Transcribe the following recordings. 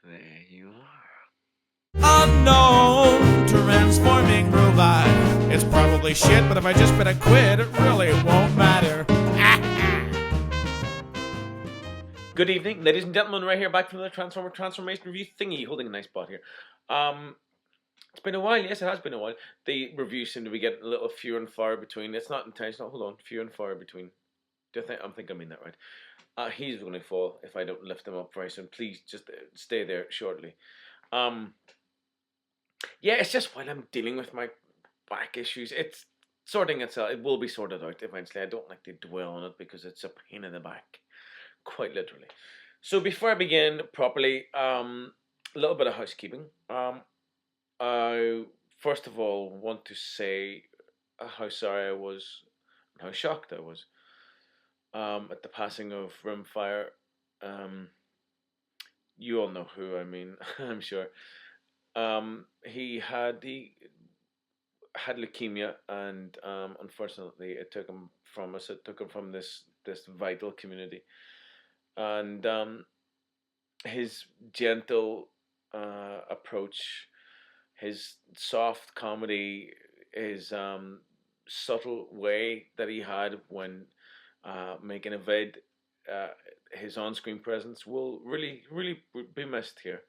There you are. Unknown transforming robot. It's probably shit, but if I just bet a quid, it really won't matter. Good evening, ladies and gentlemen. Right here, back from the Transformation Review thingy, holding a nice spot here. It's been a while. Yes, it has been a while. The reviews seem to be getting a little fewer and far between. It's not intentional. Hold on, fewer and far between. I think I mean that right. He's going to fall if I don't lift him up very soon. Please just stay there shortly. Yeah, it's just while I'm dealing with my back issues, it's sorting itself. It will be sorted out eventually. I don't like to dwell on it because it's a pain in the back, quite literally. So before I begin properly, a little bit of housekeeping. I first of all want to say how sorry I was and how shocked I was at the passing of Rimfire. You all know who I mean, I'm sure. He had leukemia, and unfortunately, it took him from us. It took him from this vital community, and his gentle approach, his soft comedy, his subtle way that he had when making a vid, his on-screen presence will really, really be missed here,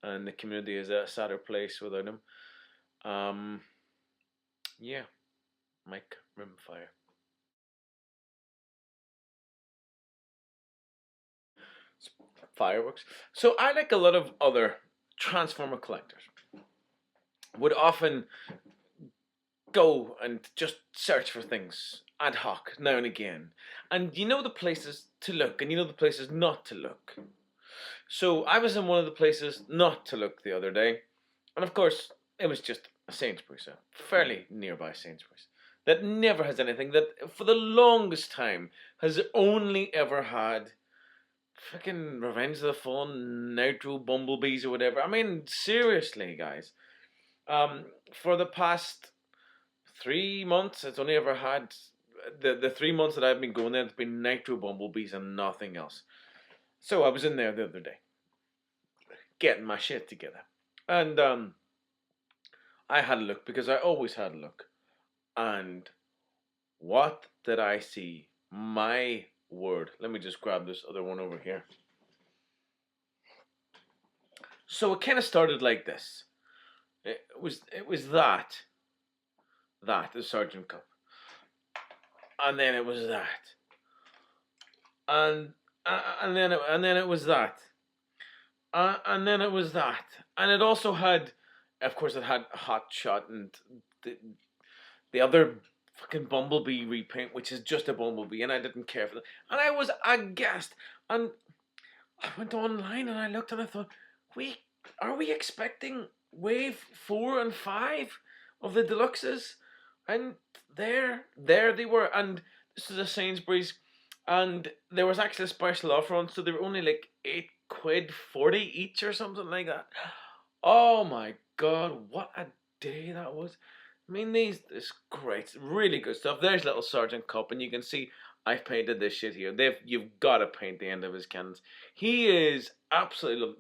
and the community is a sadder place without him. Yeah, Mike Rimfire. Fireworks. So I, like a lot of other Transformer collectors, would often go and just search for things ad hoc now and again. And you know the places to look and you know the places not to look. So I was in one of the places not to look the other day. And of course, it was just a Sainsbury's, a fairly nearby Sainsbury's, that never has anything, that for the longest time has only ever had fucking Revenge of the Fallen, Nitro Bumblebees or whatever. I mean, seriously, guys. For the past 3 months, it's only ever had the 3 months that I've been going there. It's been Nitro Bumblebees and nothing else. So I was in there the other day, getting my shit together, and I had a look because I always had a look, and what did I see? My word! Let me just grab this other one over here. So it kind of started like this. It was that the Sergeant Cup, and then it was that, and then it was that, and then it was that, and it also had, of course, it had Hot Shot and the other fucking Bumblebee repaint, which is just a Bumblebee, and I didn't care for that, and I was aghast, and I went online and I looked and I thought, are we expecting wave 4 and 5 of the deluxes? And there they were, and this is a Sainsbury's, and there was actually a special offer on, so they were only like £8.40 each or something like that. Oh my god, what a day that was! I mean, this great, really good stuff. There's little Sergeant Cup, and you can see I've painted this shit here. You've got to paint the end of his cannons. He is absolutely lovely.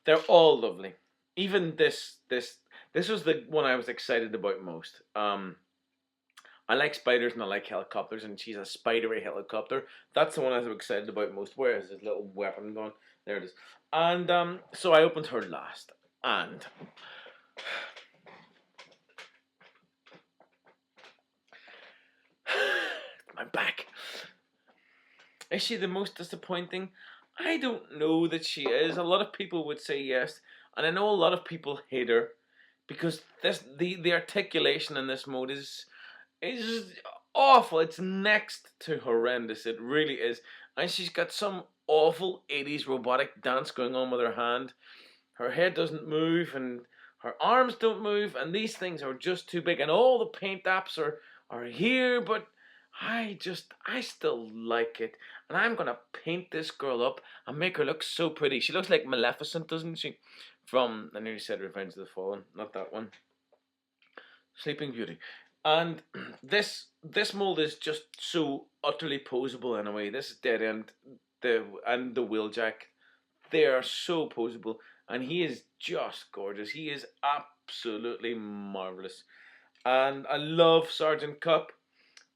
They're all lovely. Even this was the one I was excited about most. I like spiders and I like helicopters, and she's a spidery helicopter. That's the one I was excited about most. Where is this little weapon gone? There it is. And so I opened her last, and my back. Is she the most disappointing? I don't know that she is. A lot of people would say yes, and I know a lot of people hate her because the articulation in this mode is awful. It's next to horrendous. It really is. And she's got some awful 80s robotic dance going on with her hand. Her head doesn't move and her arms don't move, and these things are just too big, and all the paint apps are here, but I still like it, and I'm gonna paint this girl up and make her look so pretty. She looks like Maleficent, doesn't she? From, I nearly said Revenge of the Fallen, not that one. Sleeping Beauty. And this mold is just so utterly posable in a way. This is dead end, the wheeljack They are so poseable, and he is just gorgeous. He is absolutely marvelous. And I love Sergeant Cup.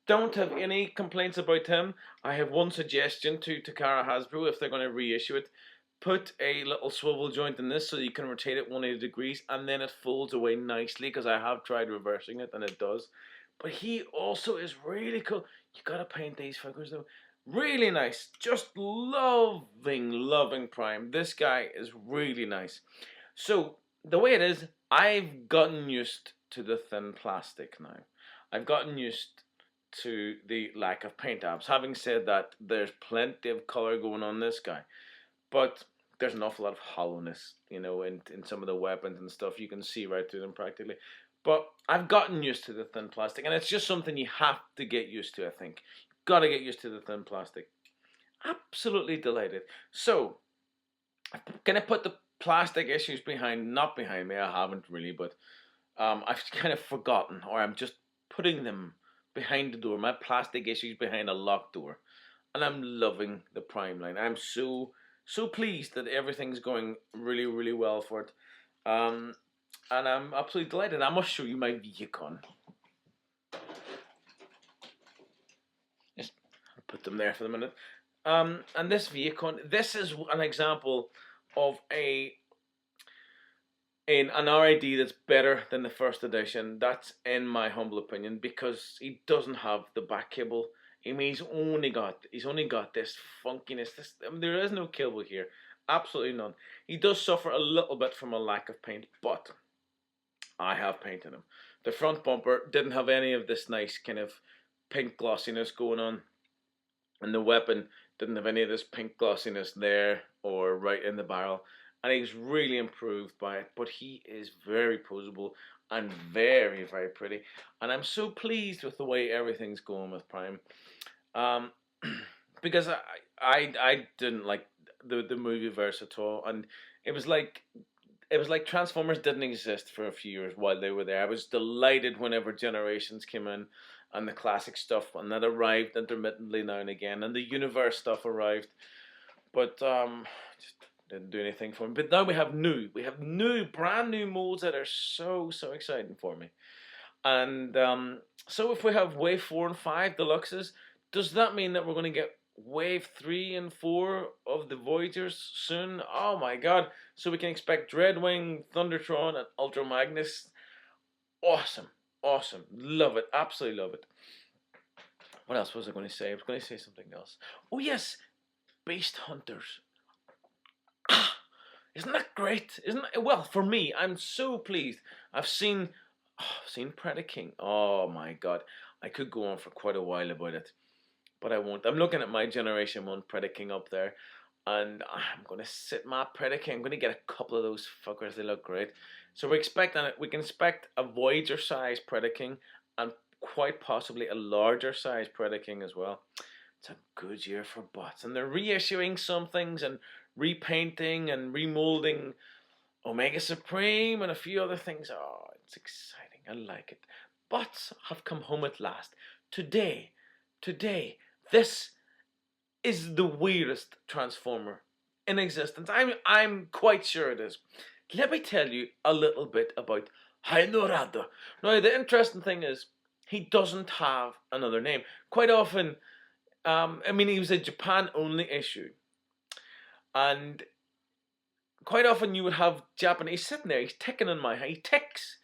Don't have any complaints about him. I have one suggestion to Takara Hasbro if they're going to reissue it. Put a little swivel joint in this so you can rotate it 180 degrees and then it folds away nicely, because I have tried reversing it and it does. But he also is really cool. You gotta paint these figures though. Really nice. Just loving Prime. This guy is really nice. So the way it is, I've gotten used to the thin plastic now. I've gotten used to the lack of paint apps. Having said that, there's plenty of color going on this guy, but there's an awful lot of hollowness, in some of the weapons and stuff. You can see right through them practically. But I've gotten used to the thin plastic, and it's just something you have to get used to, I think. You've got to get used to the thin plastic. Absolutely delighted. So, can I put the plastic issues not behind me? I haven't really, but I've kind of forgotten, or I'm just putting them behind the door. My plastic issues behind a locked door. And I'm loving the Prime line. I'm so pleased that everything's going really, really well for it. And I'm absolutely delighted. I must show you my Viacon. Just put them there for the minute. And this Viacon, this is an example of an RID that's better than the first edition. That's in my humble opinion, because he doesn't have the back cable. I mean, he's only got this funkiness. There is no cable here, absolutely none. He does suffer a little bit from a lack of paint, but I have painted him. The front bumper didn't have any of this nice kind of pink glossiness going on, and the weapon didn't have any of this pink glossiness there or right in the barrel. And he's really improved by it, but he is very poseable and very, very pretty. And I'm so pleased with the way everything's going with Prime, because I didn't like the movie verse at all, and it was like Transformers didn't exist for a few years while they were there. I was delighted whenever Generations came in and the classic stuff, and that arrived intermittently now and again, and the universe stuff arrived, but just didn't do anything for me. But now we have brand new molds that are so exciting for me. And so if we have Wave 4 and 5 Deluxes, does that mean that we're going to get Wave 3 and 4 of the Voyagers soon? Oh my god. So we can expect Dreadwing, Thundertron, and Ultra Magnus. Awesome. Love it. Absolutely love it. What else was I going to say? I was going to say something else. Oh yes, Beast Hunters. Isn't that great? Isn't it? Well, for me, I'm so pleased. I've seen Predaking. Oh my god. I could go on for quite a while about it, but I won't. I'm looking at my Generation 1 Predaking up there, and I'm going to sit my Predaking. I'm going to get a couple of those fuckers. They look great. So we can expect a Voyager size Predaking, and quite possibly a larger size Predaking as well. It's a good year for bots, and they're reissuing some things and repainting and remolding Omega Supreme and a few other things. Oh, it's exciting. I like it. Bots have come home at last. Today, this is the weirdest Transformer in existence. I'm quite sure it is. Let me tell you a little bit about Heinrad. Now, the interesting thing is, he doesn't have another name. Quite often, he was a Japan-only issue. And quite often you would have Japanese sitting there. He's ticking in my head. He ticks.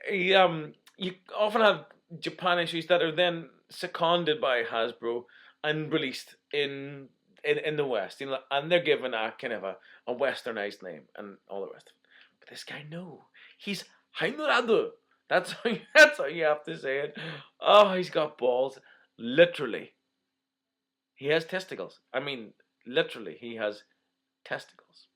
You often have Japan issues that are then seconded by Hasbro and released in the West, and they're given a kind of a westernized name and all the rest of it. But this guy, no, he's Heinrad. That's how you have to say it. Oh, he's got balls. Literally, he has testicles. Literally, he has testicles.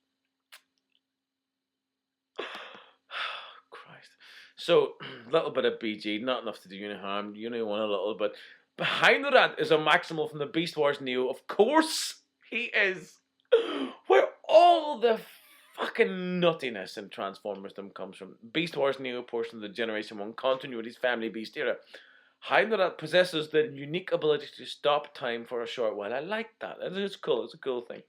Christ. So, a little bit of BG, not enough to do you any harm. You only want a little bit. But Heinrad is a Maximal from the Beast Wars Neo. Of course, he is. Where all the fucking nuttiness in Transformersdom comes from. Beast Wars Neo portion of the Generation 1 continuity's Family Beast era. Heinrad possesses the unique ability to stop time for a short while. I like that. It's cool. It's a cool thing.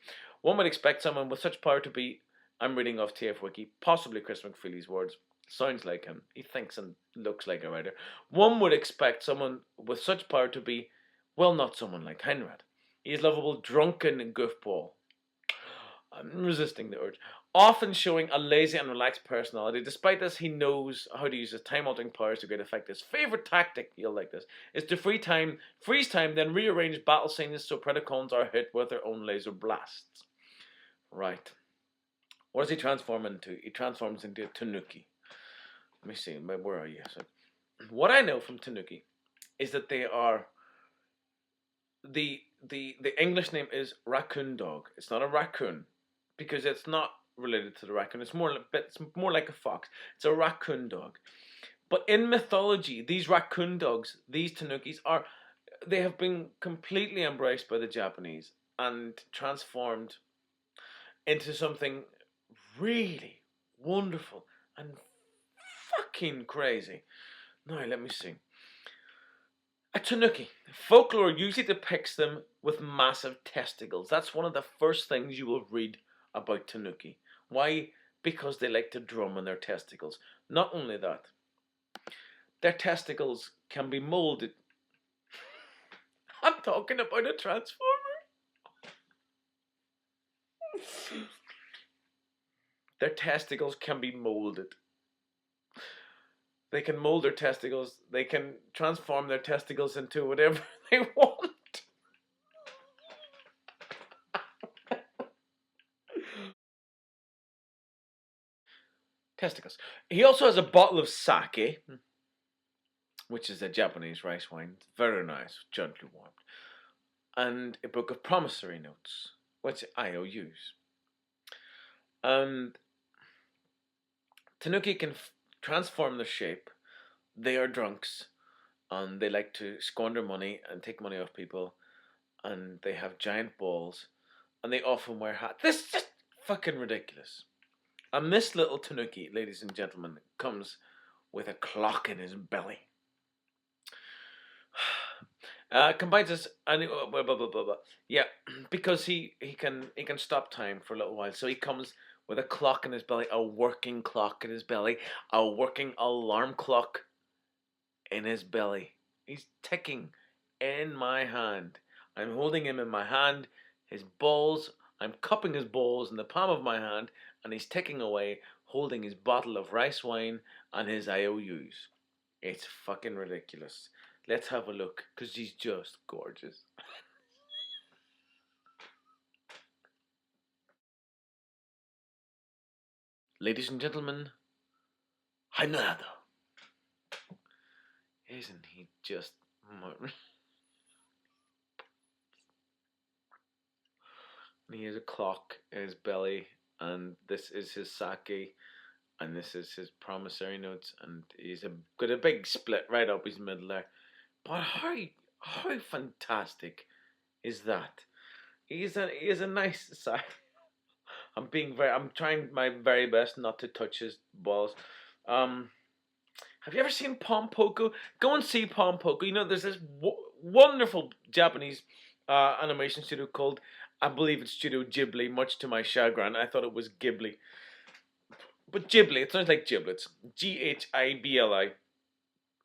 One would expect someone with such power to be, I'm reading off TF Wiki, possibly Chris McFeely's words. Sounds like him. He thinks and looks like a writer. One would expect someone with such power to be, well, not someone like Heinrad. He is lovable, drunken, and goofball. I'm resisting the urge. Often showing a lazy and relaxed personality. Despite this, he knows how to use his time-altering powers to great effect. His favorite tactic, you'll like this, is to freeze time, then rearrange battle scenes so Predacons are hit with their own laser blasts. Right. What does he transform into? He transforms into a Tanuki. Let me see. Where are you? So, what I know from Tanuki is that they are the English name is raccoon dog. It's not a raccoon because it's not related to the raccoon. It's more like a fox. It's a raccoon dog. But in mythology, these raccoon dogs, these Tanukis, they have been completely embraced by the Japanese and transformed into something really wonderful and fucking crazy. Now, let me see. A Tanuki. Folklore usually depicts them with massive testicles. That's one of the first things you will read about Tanuki. Why? Because they like to drum on their testicles. Not only that, their testicles can be molded. I'm talking about a transformer. Their testicles can be molded. They can mold their testicles. They can transform their testicles into whatever they want. Testicles. He also has a bottle of sake, which is a Japanese rice wine. Very nice, gently warmed. And a book of promissory notes, which IOUs. And Tanuki can transform their shape. They are drunks, and they like to squander money and take money off people, and they have giant balls, and they often wear hats. This is just fucking ridiculous. And this little Tanuki, ladies and gentlemen, comes with a clock in his belly. Combines this and blah, blah, blah, blah, blah. Yeah, because he can stop time for a little while. So he comes with a clock in his belly, a working clock in his belly, a working alarm clock in his belly. He's ticking in my hand. I'm holding him in my hand. His balls, I'm cupping his balls in the palm of my hand, and he's ticking away, holding his bottle of rice wine and his IOUs. It's fucking ridiculous. Let's have a look, because he's just gorgeous. Ladies and gentlemen, Heinrad. Isn't he just... He has a clock in his belly, and this is his sake, and this is his promissory notes, and got a big split right up his middle there. But how fantastic is that? He is a nice side. I'm trying my very best not to touch his balls. Have you ever seen Pom Poko? Go and see Pom Poko. You know, there's this wonderful Japanese animation studio called, I believe it's Studio Ghibli, much to my chagrin. I thought it was Ghibli. But Ghibli, it sounds like giblets. Ghibli.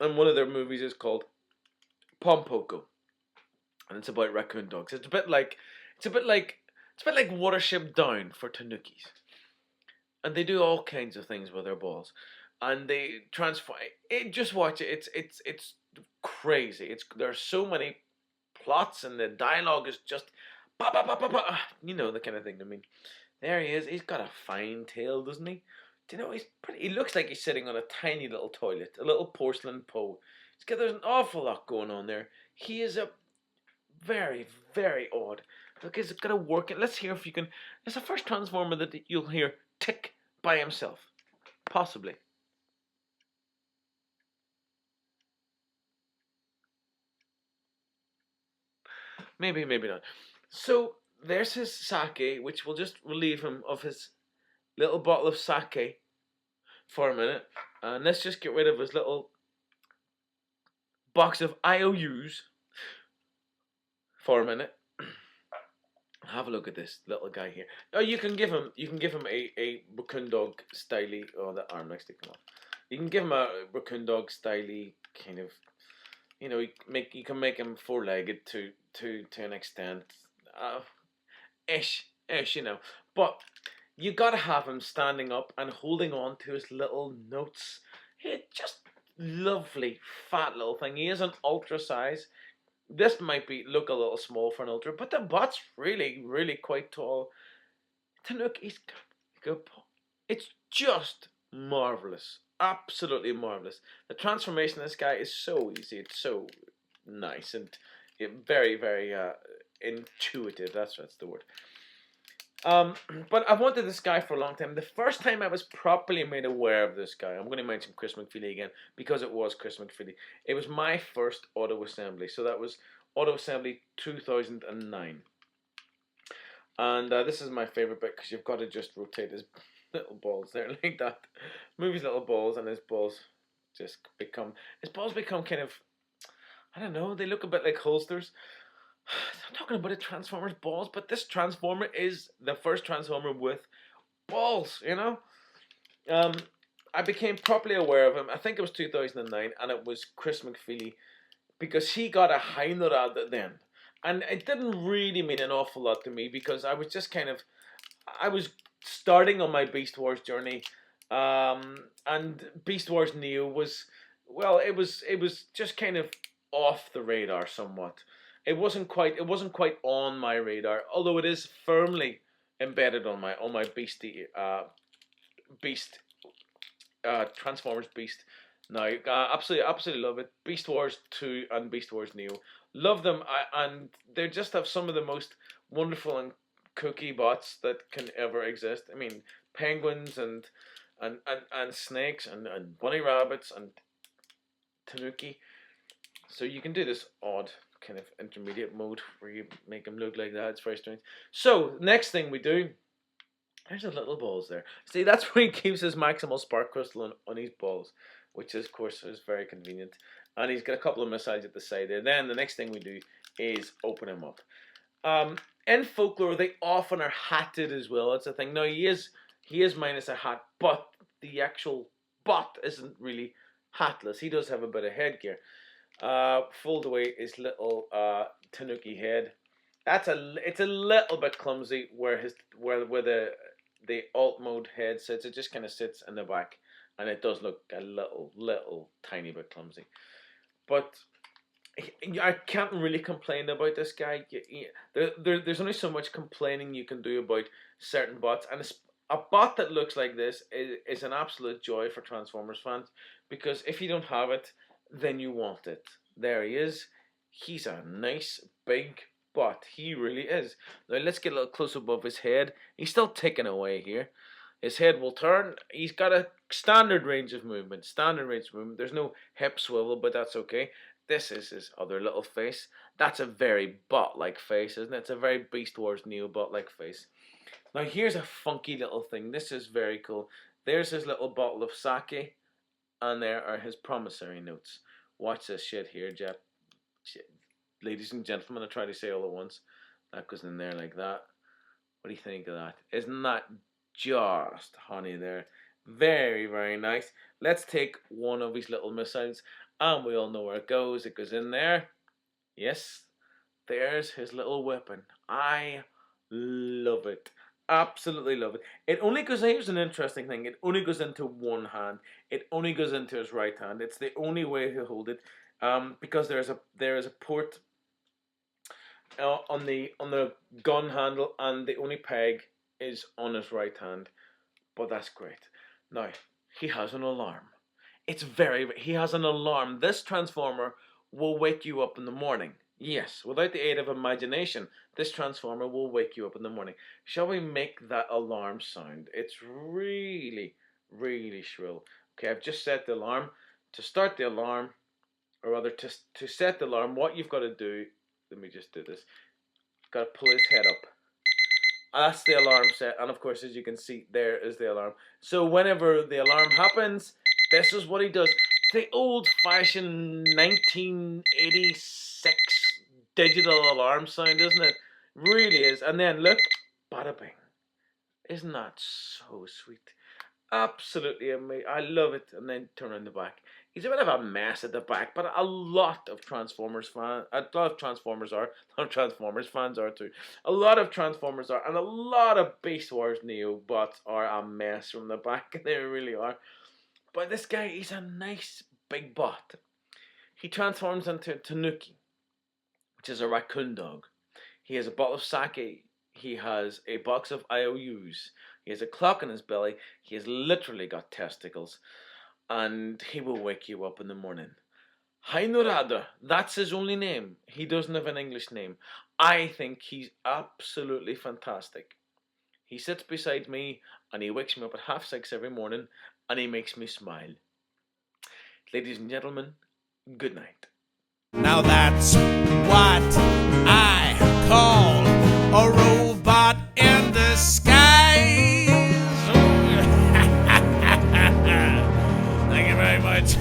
And one of their movies is called Pom Poko. And it's about raccoon dogs. It's a bit like Watership Down for Tanukis. And they do all kinds of things with their balls. And they transform it. Just watch it. It's crazy. There are so many plots, and the dialogue is just bah, bah, bah, bah, bah. You know the kind of thing. I mean, there he is. He's got a fine tail, doesn't he? Do you know he's pretty? He looks like he's sitting on a tiny little toilet, a little porcelain Po. There's an awful lot going on there. He is a very, very odd. Look, he's got to work it. Let's hear if you can. It's the first Transformer that you'll hear tick by himself, possibly. Maybe, maybe not. So there's his sake, which will just relieve him of his little bottle of sake for a minute. And let's just get rid of his little box of IOUs for a minute. Have a look at this little guy here. Oh, you can give him a raccoon dog styly. Oh, that arm next to come off. You can give him a raccoon dog styly kind of. You can make him four legged to an extent. Uh, ish. But you gotta have him standing up and holding on to his little notes. He just lovely fat little thing. He is an ultra size. This might be look a little small for an ultra, but the butt's really quite tall. To look, he's good. It's just marvelous, absolutely marvelous. The transformation of this guy is so easy. It's so nice and very intuitive. That's the word. But I've wanted this guy for a long time. The first time I was properly made aware of this guy, I'm going to mention Chris McFeely again because it was Chris McFeely. It was my first auto assembly, so that was auto assembly 2009. And this is my favorite bit because you've got to just rotate his little balls there like that. Move his little balls, and his balls become kind of, I don't know, they look a bit like holsters. I'm talking about a Transformer's balls, but this Transformer is the first Transformer with balls, I became properly aware of him. I think it was 2009, and it was Chris McFeely, because he got a Heinrad then. And it didn't really mean an awful lot to me, because I was just I was starting on my Beast Wars journey, and Beast Wars Neo was, well, it was just kind of off the radar somewhat. It wasn't quite on my radar, although it is firmly embedded on my beast Transformers Beast. Now, absolutely love it. Beast Wars 2 and Beast Wars Neo, love them, and they just have some of the most wonderful and kooky bots that can ever exist. I mean, penguins and snakes and bunny rabbits and tanuki. So you can do this odd kind of intermediate mode where you make them look like that. It's very strange. So next thing we do, there's the little balls there. See, that's where he keeps his maximal spark crystal on his balls, which is, of course, is very convenient. And he's got a couple of missiles at the side there. Then the next thing we do is open him up. In folklore, they often are hatted as well. That's the thing. Now he is minus a hat, but the actual bot isn't really hatless. He does have a bit of headgear. Fold away his little tanuki head. It's a little bit clumsy where the alt mode head sits. It just kind of sits in the back, and it does look a little tiny bit clumsy. But I can't really complain about this guy. There's only so much complaining you can do about certain bots, and a bot that looks like this is an absolute joy for Transformers fans, because if you don't have it, then you want it. There he is. He's a nice big bot. He really is. Now let's get a little close above his head. He's still ticking away here. His head will turn. He's got a standard range of movement. There's no hip swivel, but that's okay. This is his other little face. That's a very bot-like face, isn't it? It's a very Beast Wars Neo bot-like face. Now here's a funky little thing. This is very cool. There's his little bottle of sake, and there are his promissory notes. Watch this shit here, Jeff. Ladies and gentlemen, I try to say all at once. That goes in there like that. What do you think of that? Isn't that just honey there? Very, very nice. Let's take one of these little missiles, and we all know where it goes. It goes in there. Yes, there's his little weapon. I love it. Absolutely love it. It only goes, here's an interesting thing, it only goes into one hand. It only goes into his right hand. It's the only way he'll hold it, because there is a port on the gun handle, and the only peg is on his right hand. But that's great. Now, he has an alarm. He has an alarm. This Transformer will wake you up in the morning. Yes, without the aid of imagination, this Transformer will wake you up in the morning. Shall we make that alarm sound? It's really shrill. Okay, I've just set the alarm. To start the alarm, or rather to set the alarm, what you've got to do, let me just do this. You've got to pull his head up. That's the alarm set, and of course, as you can see, there is the alarm. So whenever the alarm happens, this is what he does. The old-fashioned 1986 digital alarm sound, isn't it? Really is. And then look, bada bing. Isn't that so sweet? Absolutely amazing. I love it. And then turn around the back. He's a bit of a mess at the back, but a lot of Transformers are. A lot of Transformers fans are too. A lot of Transformers are, and a lot of Beast Wars Neo bots are a mess from the back. They really are. But this guy, he's a nice big bot. He transforms into Tanuki, which is a raccoon dog. He has a bottle of sake. He has a box of IOUs. He has a clock on his belly. He has literally got testicles. And he will wake you up in the morning. Heinrad, that's his only name. He doesn't have an English name. I think he's absolutely fantastic. He sits beside me and he wakes me up at 6:30 every morning and he makes me smile. Ladies and gentlemen, good night. Now that's what I call a robot in disguise. Thank you very much.